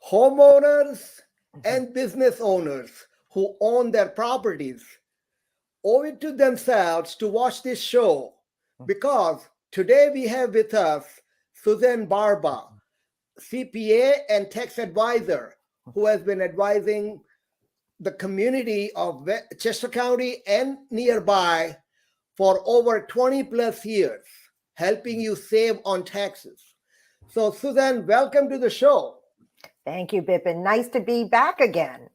Homeowners and business owners who own their properties owe it to themselves to watch this show because today we have with us Suzanne Barba, CPA and Tax Advisor, who has been advising the community of Chester County and nearby for over 20 plus years, helping you save on taxes. So, Suzanne, welcome to the show. Thank you, Bipin. Nice to be back again.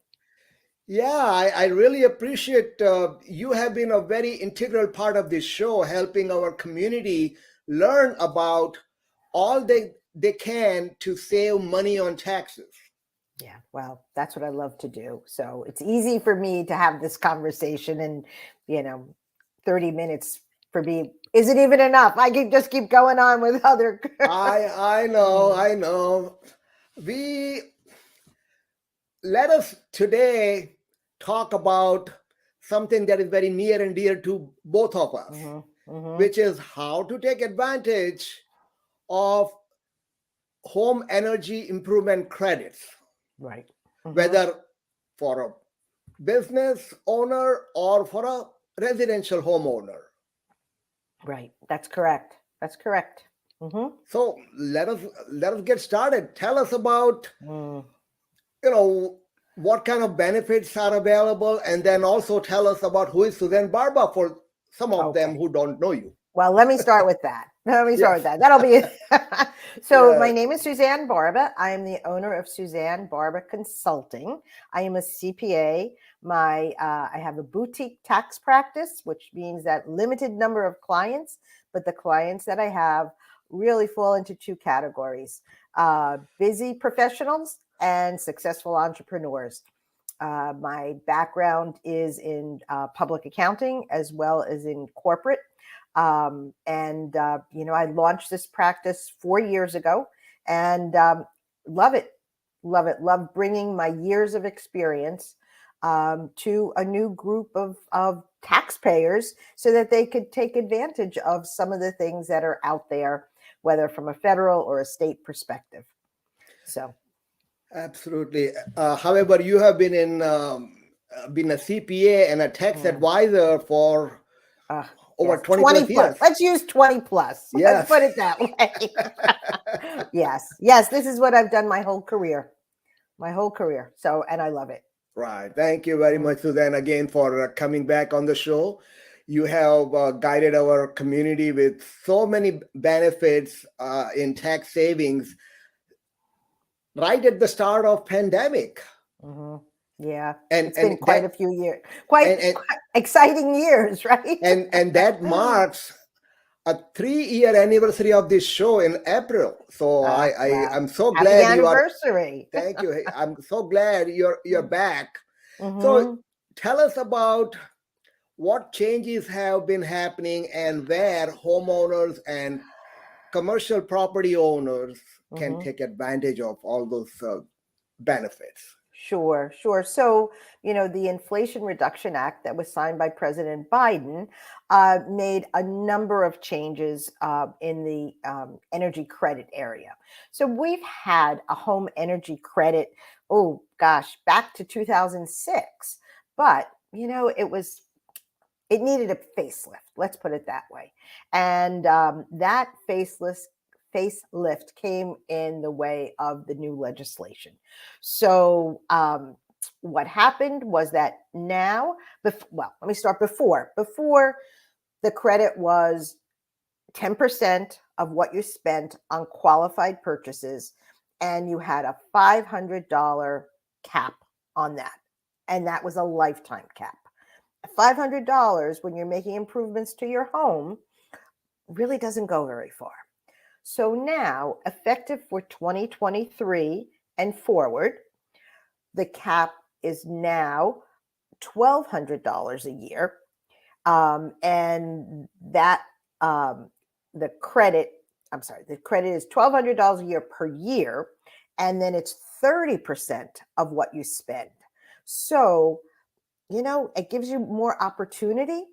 Yeah, I really appreciate you have been a very integral part of this show, helping our community learn about all they can to save money on taxes. Yeah, well, that's what I love to do. So it's easy for me to have this conversation and, 30 minutes for me isn't even enough. I can just keep going on with other. I know. Let us today talk about something that is very near and dear to both of us, which is how to take advantage of home energy improvement credits. Right. Whether for a business owner or for a residential homeowner. Right. That's correct. So let us get started. Tell us about what kind of benefits are available, and then also tell us about who is Suzanne Barba for some of them who don't know you. Well, let me start with that. That'll be it. So my name is Suzanne Barba. I am the owner of Suzanne Barba Consulting. I am a CPA. I have a boutique tax practice, which means that limited number of clients, but the clients that I have really fall into two categories: busy professionals and successful entrepreneurs. My background is in public accounting as well as in corporate. I launched this practice 4 years ago and love it. Love bringing my years of experience to a new group of taxpayers so that they could take advantage of some of the things that are out there, whether from a federal or a state perspective. So. Absolutely. However, you have been been a CPA and a tax advisor for over 20 plus years. Let's use 20 plus. Yes. Let's put it that way. Yes. This is what I've done my whole career. So, and I love it. Right. Thank you very much, Suzanne, again for coming back on the show. You have guided our community with so many benefits in tax savings right at the start of pandemic. Yeah, it's been quite a few years, quite exciting years, right? and that marks a 3-year anniversary of this show in April. So I'm so glad Happy anniversary. Thank you. I'm so glad you're back. So tell us about what changes have been happening and where homeowners and commercial property owners can take advantage of all those benefits. Sure. So, the Inflation Reduction Act that was signed by President Biden made a number of changes in the energy credit area. So we've had a home energy credit, back to 2006. But, it needed a facelift. Let's put it that way. And that facelift came in the way of the new legislation. So what happened was that now, let me start before. Before, the credit was 10% of what you spent on qualified purchases, and you had a $500 cap on that. And that was a lifetime cap. $500 when you're making improvements to your home really doesn't go very far. So now, effective for 2023 and forward, the cap is now $1,200 a year. And that the credit is $1,200 a year per year. And then it's 30% of what you spend. So, it gives you more opportunity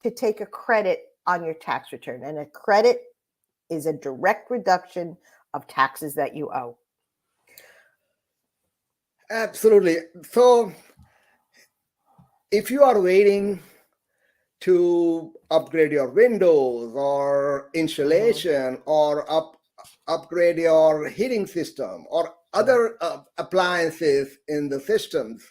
to take a credit on your tax return. And a credit is a direct reduction of taxes that you owe. Absolutely. So if you are waiting to upgrade your windows or Mhm. insulation or upgrade your heating system or Yeah. other appliances in the systems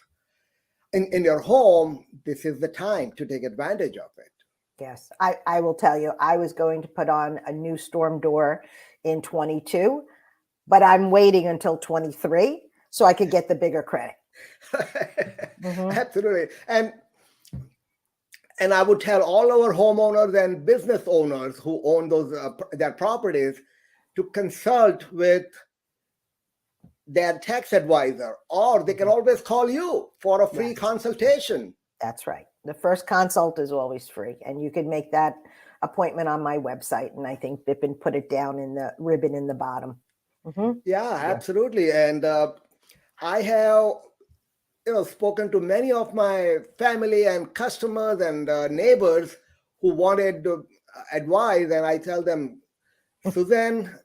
in your home, this is the time to take advantage of it. Yes, I will tell you, I was going to put on a new storm door in 22, but I'm waiting until 23 so I could get the bigger credit. Hmm. Absolutely. And I would tell all our homeowners and business owners who own those their properties to consult with their tax advisor, or they can Hmm. always call you for a free Yes, consultation. that's right. The first consult is always free, and you can make that appointment on my website. And I think Bippin put it down in the ribbon in the bottom. Hmm. Yeah, Yeah. absolutely. And I have spoken to many of my family and customers and neighbors who wanted advice, and I tell them, Suzanne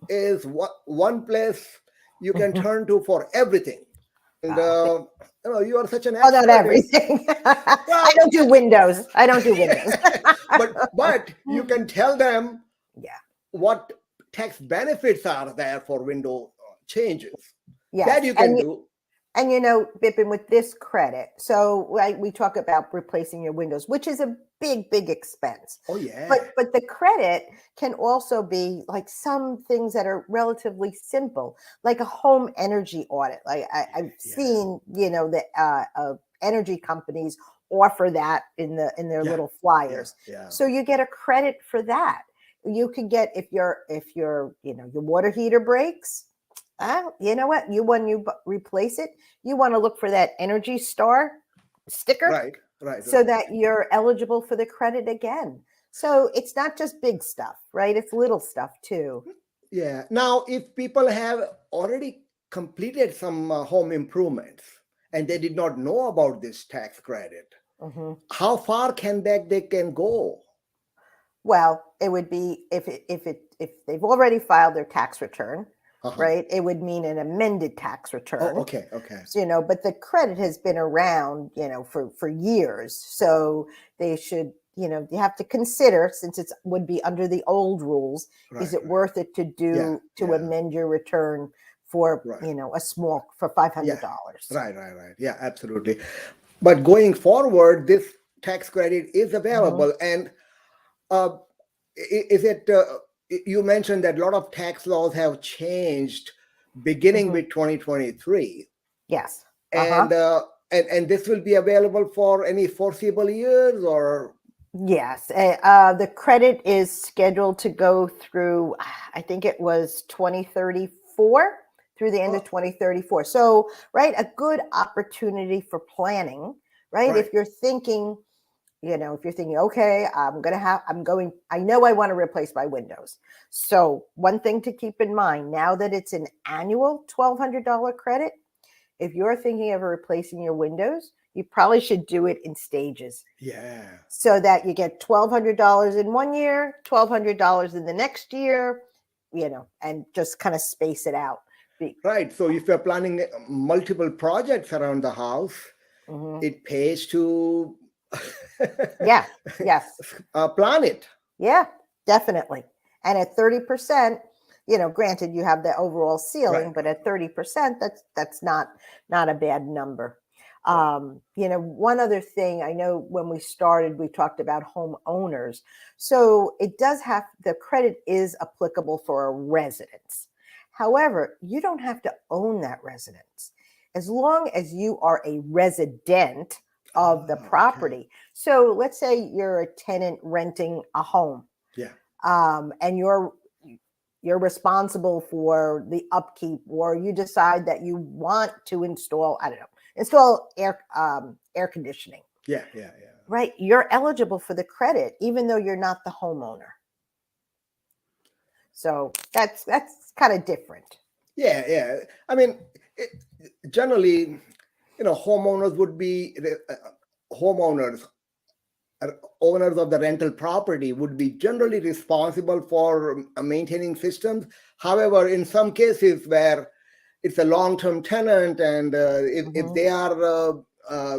is one place you can turn to for everything. And Oh, you are such an oh, not expert in, everything. I well, don't do windows. I don't do windows. but you can tell them Yeah. what tax benefits are there for window changes. That Yes. you can do. And Bippin, with this credit, so right, we talk about replacing your windows, which is a big, big expense. Oh yeah, But the credit can also be like some things that are relatively simple, like a home energy audit. Like I've yeah, seen, the energy companies offer that in their yeah, little yeah, flyers. yeah. So you get a credit for that. You can get if your your water heater breaks. You know what? When you replace it, you want to look for that Energy Star sticker Right, right, so right. that you're eligible for the credit again. So it's not just big stuff, right? It's little stuff too. Yeah. Now, if people have already completed some home improvements and they did not know about this tax credit, Hmm. how far can they can go? Well, it would be if they've already filed their tax return, Uh-huh. right? It would mean an amended tax Oh, return. okay, okay. So, but the credit has been around, for years. So they should, you have to consider, since it would be under the old rules, is Right, it right. worth it Yeah, to yeah, amend your return for, right. for $500? Yeah, right. Yeah, absolutely. But going forward, this tax credit is Hmm. available. And uh, is it, you mentioned that a lot of tax laws have changed beginning Hmm. with 2023. Yes. Uh-huh. And and this will be available for any foreseeable years, or Yes. The credit is scheduled to go through, I think it was 2034, through the end of oh, 2034. So, right, a good opportunity for planning, right? right, If you're thinking, okay, I know I want to replace my windows. So, one thing to keep in mind now that it's an annual $1,200 credit, if you're thinking of replacing your windows, you probably should do it in stages yeah, so that you get $1,200 in one year, $1,200 in the next year, and just kind of space it out. right. So if you're planning multiple projects around the house, Mhm. it pays to Yeah. Yes. plan it. Yeah, definitely. And at 30%, granted you have the overall Right, ceiling, but right, at 30%, that's not a bad number. right. One other thing, I know when we started, we talked about homeowners. So the credit is applicable for a residence. However, you don't have to own that residence as long as you are a resident of the Okay. property. So let's say you're a tenant renting a home, Yeah. and you're responsible for the upkeep, or you decide that you want to install air conditioning, Yeah. Yeah. Yeah. right? You're eligible for the credit even though you're not the homeowner. So that's kind of different. Yeah. Yeah. I mean, it, generally, homeowners would be homeowners owners of the rental property would be generally responsible for maintaining systems. However, in some cases where it's a long-term tenant, and if they are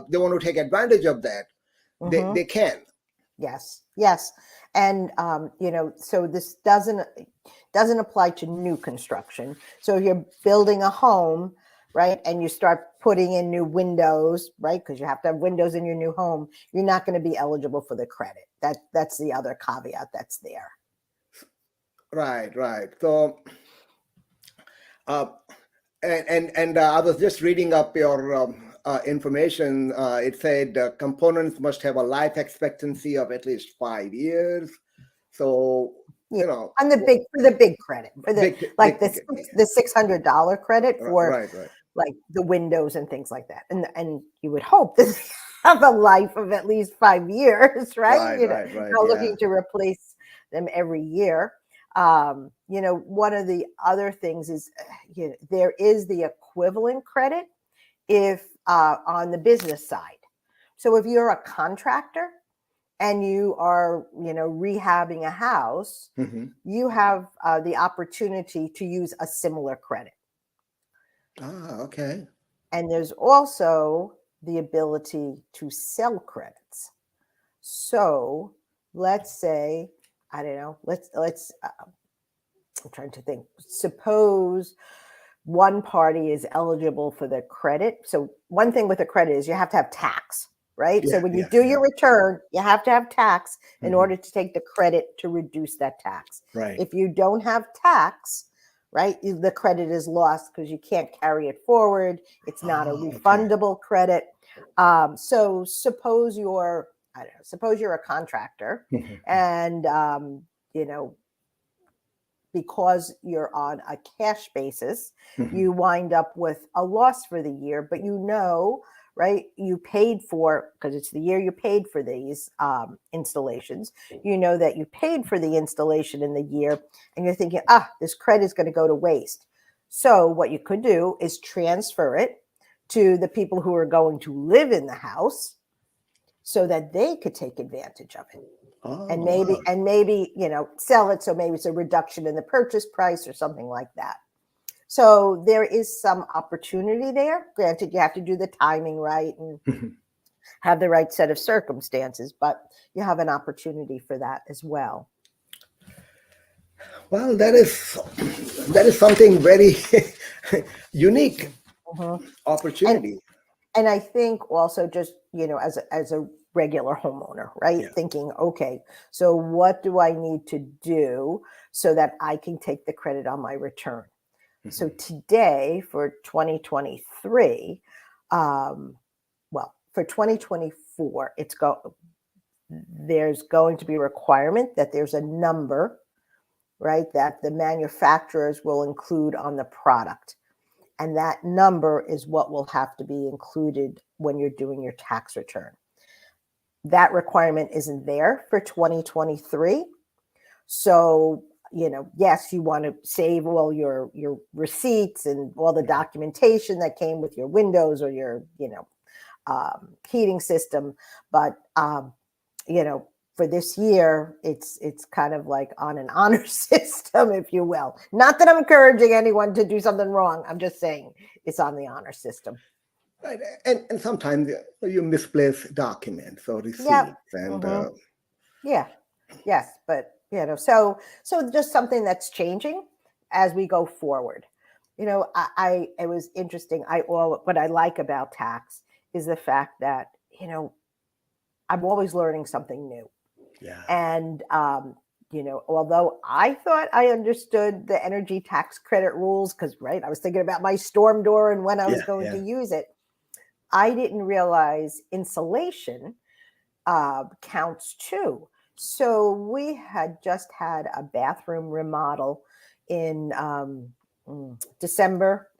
they want to take advantage of that, they can. Yes, yes. And so this doesn't apply to new construction. So if you're building a home, right, and you start putting in new windows, right, because you have to have windows in your new home, you're not going to be eligible for the credit. That's the other caveat that's there. Right. So and I was just reading up your information. It said components must have a life expectancy of at least 5 years. So on the big credit, for the $600 credit for right. like the windows and things like that, and you would hope that they have a life of at least 5 years, right? Right. Not looking to replace them every year. One of the other things is there is the equivalent credit if on the business side. So if you're a contractor and you are, rehabbing a house, you have the opportunity to use a similar credit. Okay. And there's also the ability to sell credits. So let's say, I don't know, I'm trying to think. Suppose one party is eligible for the credit. So one thing with a credit is you have to have tax, right? So when you do your return, you have to have tax in order to take the credit to reduce that tax. Right. If you don't have tax, right, the credit is lost because you can't carry it forward. It's not a refundable credit. So suppose you're a contractor and, because you're on a cash basis, you wind up with a loss for the year, but right, you paid for, because it's the year you paid for these installations, that you paid for the installation in the year, and you're thinking, this credit is going to go to waste. So what you could do is transfer it to the people who are going to live in the house so that they could take advantage of it. And maybe, sell it. So maybe it's a reduction in the purchase price or something like that. So there is some opportunity there. Granted, you have to do the timing right and have the right set of circumstances, but you have an opportunity for that as well. Well, that is something very unique opportunity. And I think also just, as a regular homeowner, right? Thinking, okay, so what do I need to do so that I can take the credit on my return? So today for 2023, for 2024, there's going to be a requirement that there's a number, right, that the manufacturers will include on the product. And that number is what will have to be included when you're doing your tax return. That requirement isn't there for 2023. So, yes, you want to save all your receipts and all the documentation that came with your windows or your, heating system. But, for this year, it's kind of like on an honor system, if you will. Not that I'm encouraging anyone to do something wrong. I'm just saying it's on the honor system. Right. And sometimes you misplace documents or receipts. And yes, but so just something that's changing as we go forward. It was interesting. What I like about tax is the fact that I'm always learning something new. Yeah. And although I thought I understood the energy tax credit rules, because I was thinking about my storm door and when I was going to use it, I didn't realize insulation counts too. So we had just had a bathroom remodel in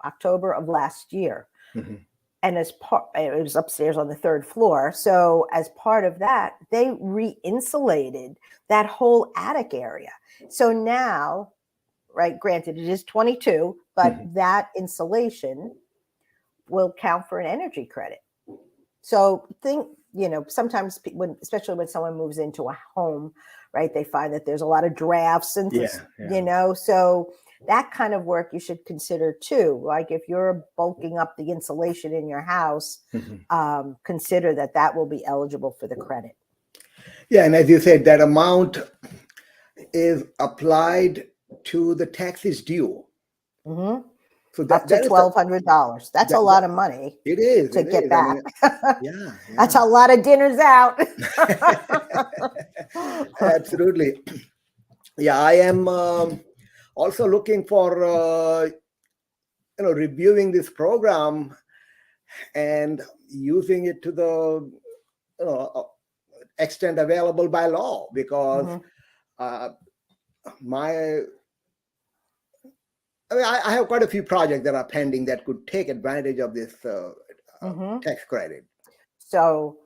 October of last year. And as part, it was upstairs on the 3rd floor. So as part of that, they re-insulated that whole attic area. So now, right, granted, it is 22, but that insulation will count for an energy credit. So sometimes especially when someone moves into a home, right, they find that there's a lot of drafts and, so that kind of work you should consider too. Like if you're bulking up the insulation in your house, consider that will be eligible for the credit. Yeah, and as you said, that amount is applied to the taxes due. Mm-hmm. So Up to $1,200. That's a lot of money. It is to get back. Yeah. That's a lot of dinners out. Absolutely. Yeah, I am also looking for reviewing this program and using it to the extent available by law, because I have quite a few projects that are pending that could take advantage of this tax credit. So,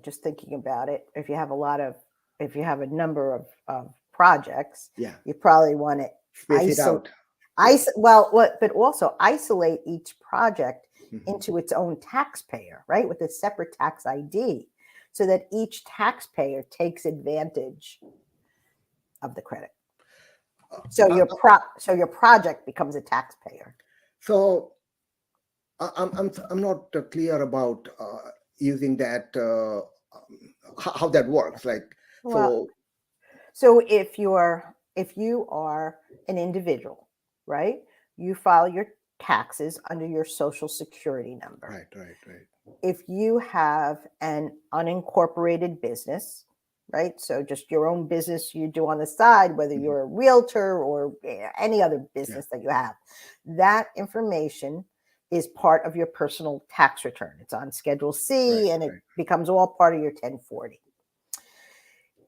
just thinking about it, if you have a number of projects, you probably want to space it out. But also isolate each project into its own taxpayer, right, with a separate tax ID, so that each taxpayer takes advantage of the credit. So your project becomes a taxpayer. So I'm not clear about using that, how that works. So if you are an individual, right, you file your taxes under your Social Security number. Right. If you have an unincorporated business, right, so just your own business you do on the side, whether you're a realtor or any other business that you have, that information is part of your personal tax return. It's on Schedule C, and it becomes all part of your 1040.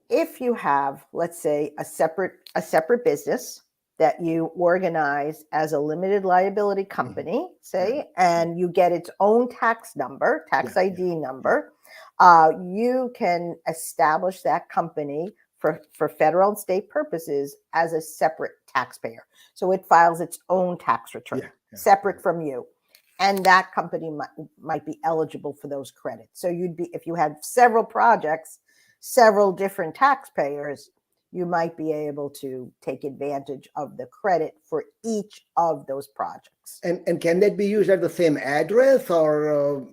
If you have, let's say, a separate business that you organize as a limited liability company, and you get its own tax number, tax ID number, you can establish that company for federal and state purposes as a separate taxpayer. So it files its own tax return, separate from you. And that company might be eligible for those credits. So if you had several projects, several different taxpayers, you might be able to take advantage of the credit for each of those projects. And can that be used at the same address, or?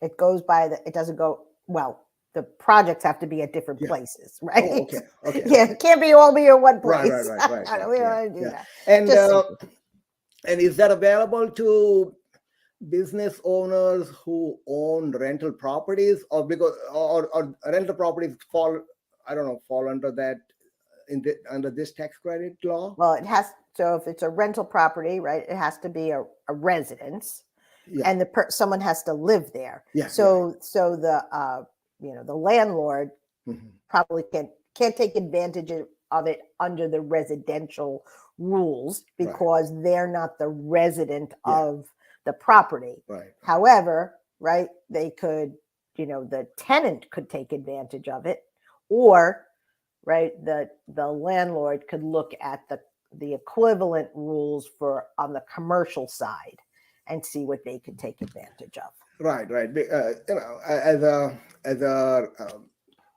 It goes by it doesn't go, well, the projects have to be at different places, right? Oh, okay. Yeah, it can't all be in one place. Right. We don't want to do that. And is that available to business owners who own rental properties, or rental properties fall under that under this tax credit law? Well, so if it's a rental property, right, it has to be a residence, and someone has to live there. So the the landlord probably can't take advantage of it under the residential rules, because they're not the resident of the property. However, they could, the tenant could take advantage of it, or the landlord could look at the equivalent rules on the commercial side and see what they could take advantage of. Right. As a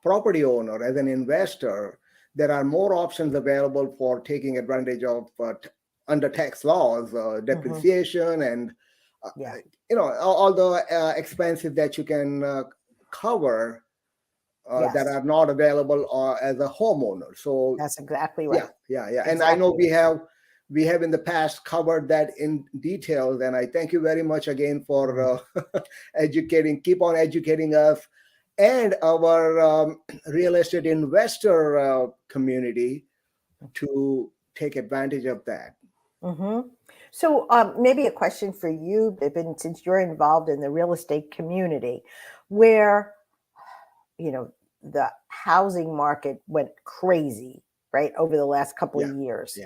property owner, as an investor, there are more options available for taking advantage of under tax laws, depreciation, and all the expenses that you can cover that are not available as a homeowner. So that's exactly right. Yeah. And I know we have in the past covered that in detail, and I thank you very much again for keep on educating us and our real estate investor community to take advantage of that. So maybe a question for you, Bipin, since you're involved in the real estate community, where the housing market went crazy, right, over the last couple of years.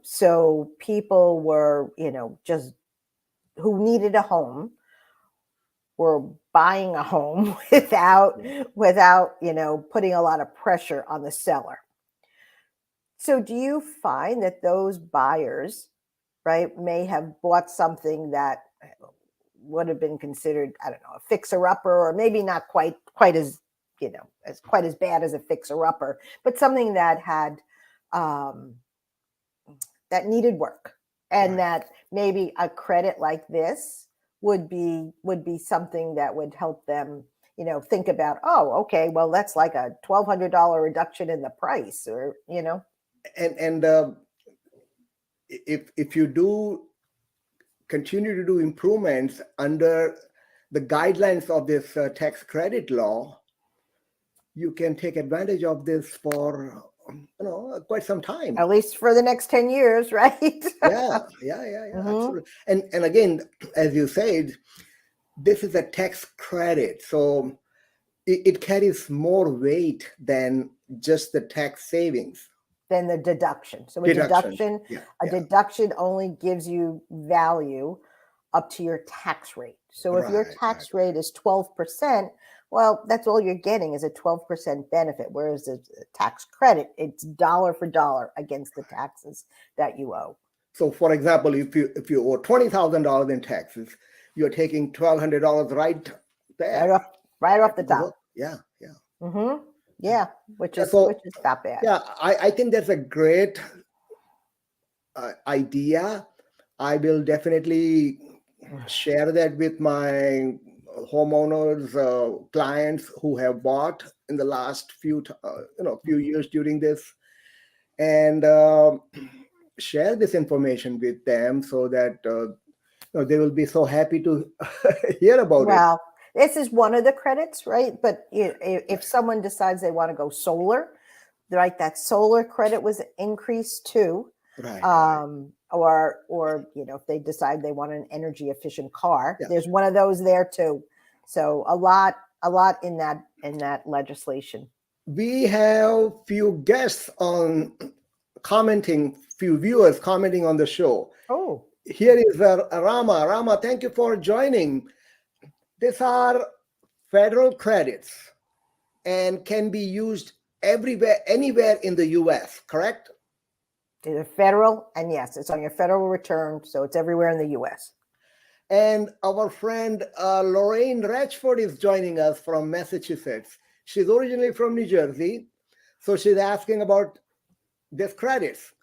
So people were, just who needed a home were buying a home without putting a lot of pressure on the seller. So do you find that those buyers, may have bought something that would have been considered, I don't know, a fixer-upper, or maybe not quite as bad as a fixer-upper, but something that had that needed work, and Right. that maybe a credit like this would be something that would help them, think about, oh, okay, well, that's like a $1,200 reduction in the price, or And if you do continue to do improvements under the guidelines of this tax credit law, you can take advantage of this for quite some time. at least for the next 10 years, right? Yeah, Mhm. absolutely. And again, as you said, this is a tax credit, so it carries more weight than just the tax savings. Than the deduction. So Deduction. Yeah, a deduction only gives you value up to your tax rate. So if your right. tax rate is 12%, well, that's all you're getting is a 12% benefit. Whereas a tax credit, it's dollar for dollar against the taxes that you owe. So, for example, if you owe $20,000 in taxes, you're taking $1,200 right there. Right off the top. Yeah. Mm-hmm. Yeah, which is not bad. Yeah, I think that's a great idea. I will definitely share that with my homeowners, clients who have bought in the last few years during this, and share this information with them so that they will be so happy to hear about it. Well, this is one of the credits, right? But if someone decides they want to go solar, right, that solar credit was increased too. Right. Or if they decide they want an energy efficient car, there's one of those there too. So a lot in that legislation. We have few guests few viewers commenting on the show. Oh, here is Rama. Rama, thank you for joining. These are federal credits and can be used everywhere, anywhere in the US, correct? They're federal, and yes, it's on your federal return, so it's everywhere in the US. And our friend Lorraine Ratchford is joining us from Massachusetts. She's originally from New Jersey, so she's asking about these credits.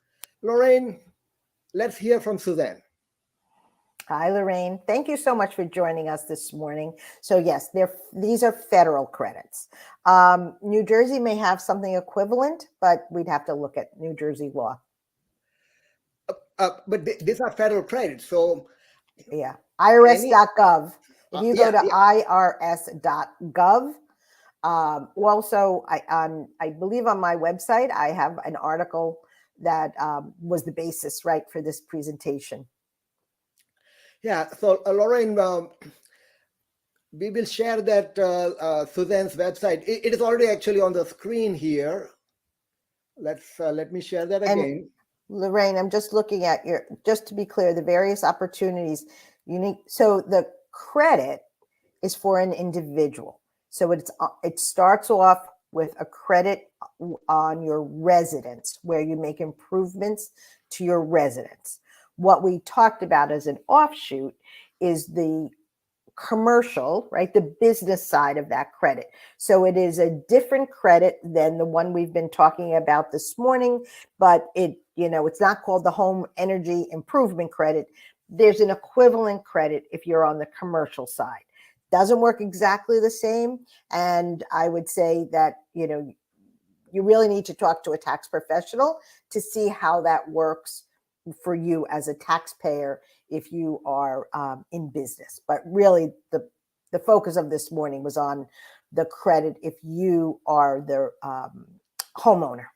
Lorraine, let's hear from Suzanne. Hi, Lorraine. Thank you so much for joining us this morning. So yes, these are federal credits. New Jersey may have something equivalent, but we'd have to look at New Jersey law. But these are federal credits, so yeah, irs.gov. If you go to irs.gov, also I believe on my website I have an article that was the basis, right, for this presentation. Yeah, so Lorraine, we will share that Suzanne's website. It is already actually on the screen here. Let me share that again. Lorraine, I'm just looking at just to be clear, the various opportunities unique. So the credit is for an individual. So it starts off with a credit on your residence, where you make improvements to your residence. What we talked about as an offshoot is the commercial, right? The business side of that credit. So it is a different credit than the one we've been talking about this morning, but it's not called the home energy improvement credit. There's an equivalent credit if you're on the commercial side. Doesn't work exactly the same. And I would say that, you really need to talk to a tax professional to see how that works for you as a taxpayer if you are in business. But really, the focus of this morning was on the credit if you are the homeowner.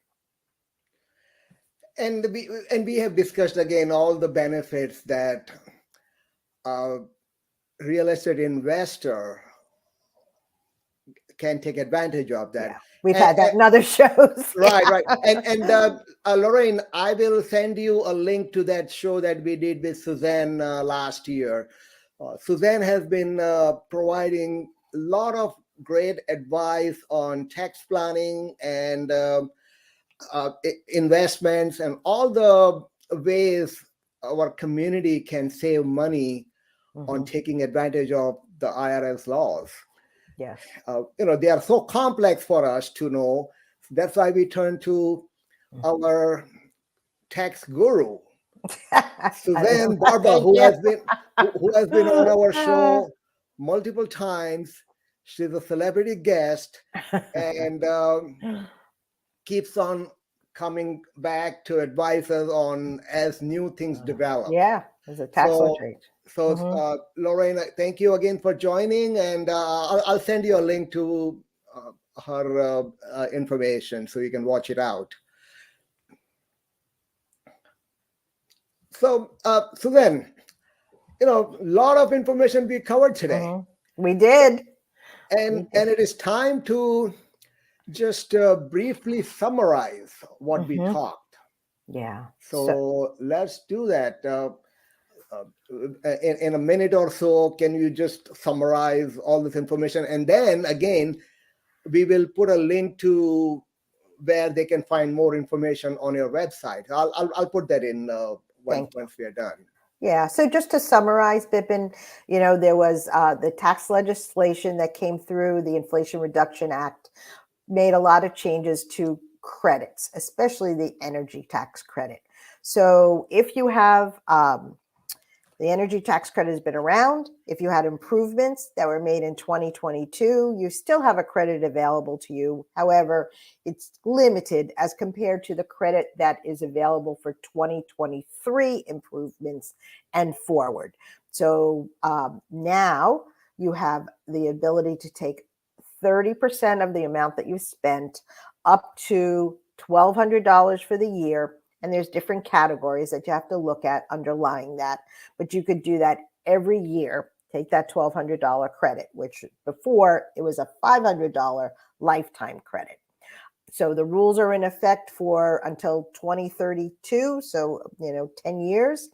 And we have discussed again all the benefits that a real estate investor can take advantage of that. Yeah. We've had that in other shows. Right. And Lorraine, I will send you a link to that show that we did with Suzanne last year. Suzanne has been providing a lot of great advice on tax planning and investments and all the ways our community can save money on taking advantage of the IRS laws. Yes. They are so complex for us to know. That's why we turn to our tax guru. Suzanne Barba, Thank who you. has been on our show multiple times. She's a celebrity guest and keeps on coming back to advise us on as new things develop. Yeah, there's a tax So, literate. so Mhm. Lorraine, thank you again for joining, and I'll send you a link to her information so you can watch it out. So, Suzanne, a lot of information we covered today, Mhm. We did. and it is time to just briefly summarize what we Mhm. talked. Yeah. So So let's do that. In a minute or so, can you just summarize all this information? And then again, we will put a link to where they can find more information on your website. I'll put that in thank you. once we are done. Yeah. So just to summarize, Bipin, there was the tax legislation that came through, the Inflation Reduction Act, made a lot of changes to credits, especially the energy tax credit. So if you have the energy tax credit has been around. If you had improvements that were made in 2022, you still have a credit available to you. However, it's limited as compared to the credit that is available for 2023 improvements and forward. So now you have the ability to take 30% of the amount that you spent up to $1,200 for the year. And there's different categories that you have to look at underlying that. But you could do that every year. Take that $1,200 credit, which before it was a $500 lifetime credit. So the rules are in effect for until 2032. So, 10 years.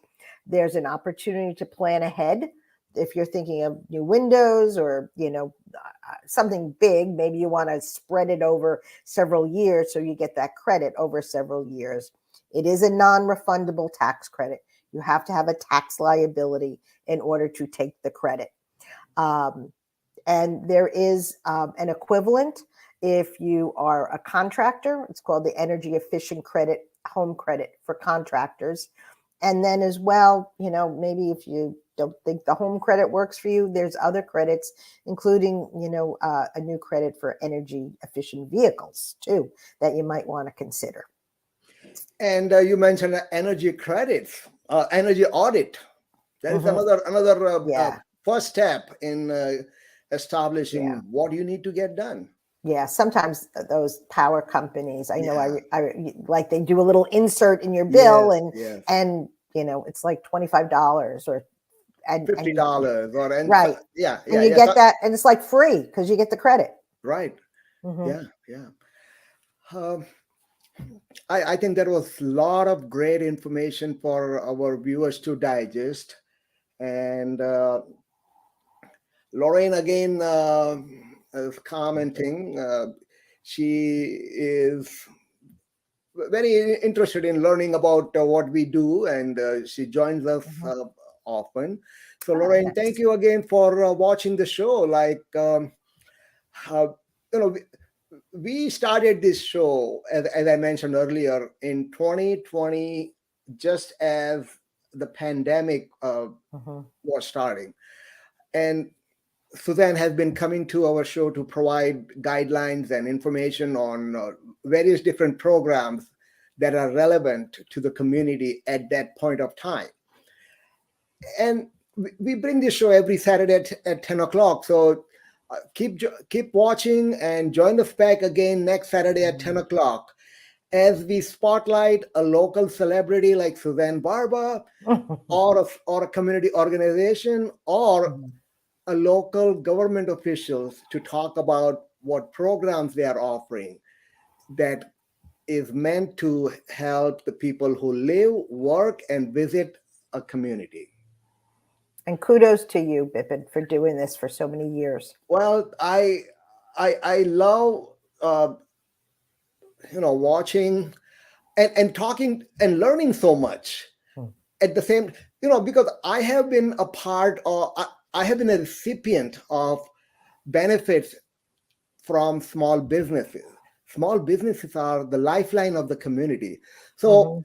There's an opportunity to plan ahead. If you're thinking of new windows or, something big, maybe you want to spread it over several years so you get that credit over several years. It is a non-refundable tax credit. You have to have a tax liability in order to take the credit. And there is an equivalent if you are a contractor. It's called the Energy Efficient Credit, Home Credit for contractors. And then as well, maybe if you don't think the home credit works for you, there's other credits, including, a new credit for energy efficient vehicles too, that you might want to consider. And you mentioned energy credits, energy audit. That is another Yeah. first step in Yeah. establishing what you need to get done. Yeah, sometimes those power companies, I know, Yeah. I like they do a little insert in your bill, Yes. and Yes. and it's like $25 or and $50 or right, yeah, and yeah, you yeah. get that, and it's like free because you get the credit. Right. Hmm. Yeah, yeah. Um, I think there was a lot of great information for our viewers to digest. And Lorraine again is commenting. She is very interested in learning about what we do, and she joins us often. So, Lorraine, thank Nice. you again for watching the show. Like, uh, you know, we started this show, as I mentioned earlier, in 2020, just as the pandemic was starting. And Suzanne has been coming to our show to provide guidelines and information on various different programs that are relevant to the community at that point of time. And we bring this show every Saturday at 10 o'clock. So keep watching and join us back again next Saturday at 10 o'clock as we spotlight a local celebrity like Suzanne Barba or a community organization or a local government officials to talk about what programs they are offering that is meant to help the people who live, work, and visit a community. And kudos to you, Bipin, for doing this for so many years. Well, I love watching and talking and learning so much at the same, because I have been a part of, I have been a recipient of benefits from small businesses. Small businesses are the lifeline of the community. So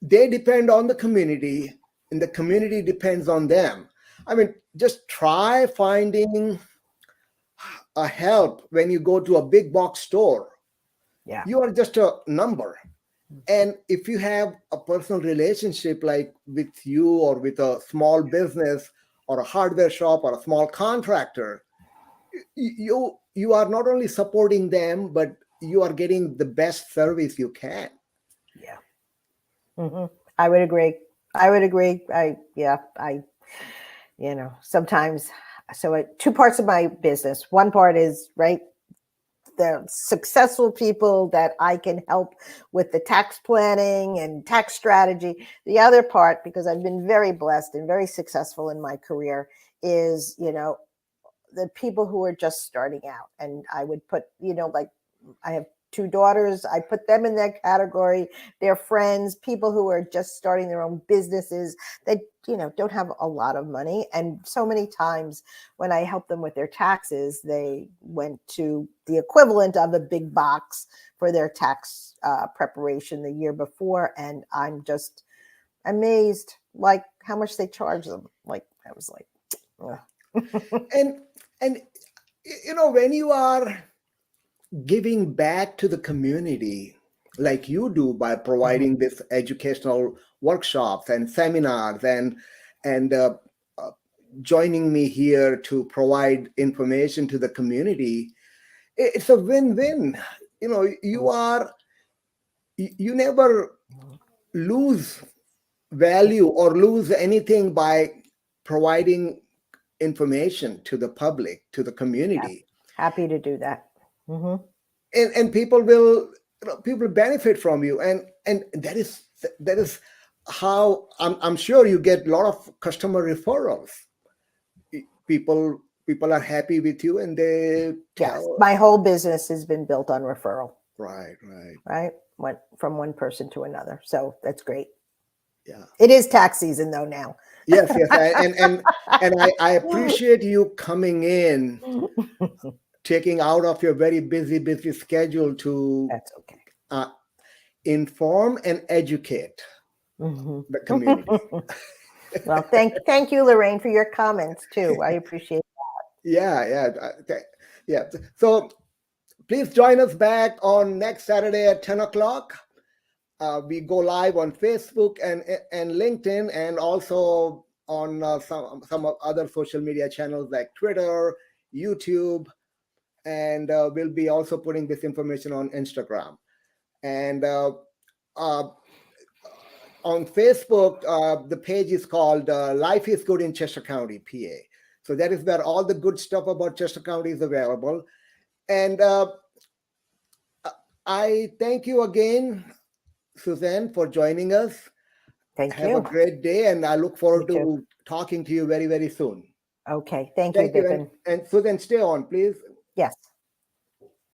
they depend on the community, and the community depends on them. I mean, just try finding a help when you go to a big box store. Yeah. You are just a number. And if you have a personal relationship like with you or with a small business or a hardware shop or a small contractor, you are not only supporting them, but you are getting the best service you can. Yeah. I would agree. I would agree. Sometimes, so two parts of my business. One part is, right, the successful people that I can help with the tax planning and tax strategy. The other part, because I've been very blessed and very successful in my career, is, the people who are just starting out. And I would put, like I have two daughters, I put them in that category. They're friends, people who are just starting their own businesses that, don't have a lot of money. And so many times when I help them with their taxes, they went to the equivalent of a big box for their tax preparation the year before. And I'm just amazed, like how much they charge them. Like, I was like, and when you are giving back to the community like you do by providing this educational workshops and seminars and joining me here to provide information to the community, it's a win-win. You never lose value or lose anything by providing information to the public, to the community. Yeah, happy to do that. And people will benefit from you, and that is how I'm sure you get a lot of customer referrals. People are happy with you, and they yes, my whole business has been built on referral. Right. Went from one person to another, so that's great. Yeah, it is tax season though now. Yes, and I appreciate you coming in, taking out of your very busy schedule to That's okay. Inform and educate the community. Well, thank you, Lorraine, for your comments too. I appreciate that. Yeah. So please join us back on next Saturday at 10 o'clock. We go live on Facebook and LinkedIn, and also on some other social media channels like Twitter, YouTube, and we'll be also putting this information on Instagram. And on Facebook, the page is called Life is Good in Chester County, PA. So that is where all the good stuff about Chester County is available. And I thank you again, Suzanne, for joining us. Thank you. Have a great day, and I look forward to talking to you very, very soon. Okay. Thank you, Vipin. And Suzanne, stay on, please. Yes.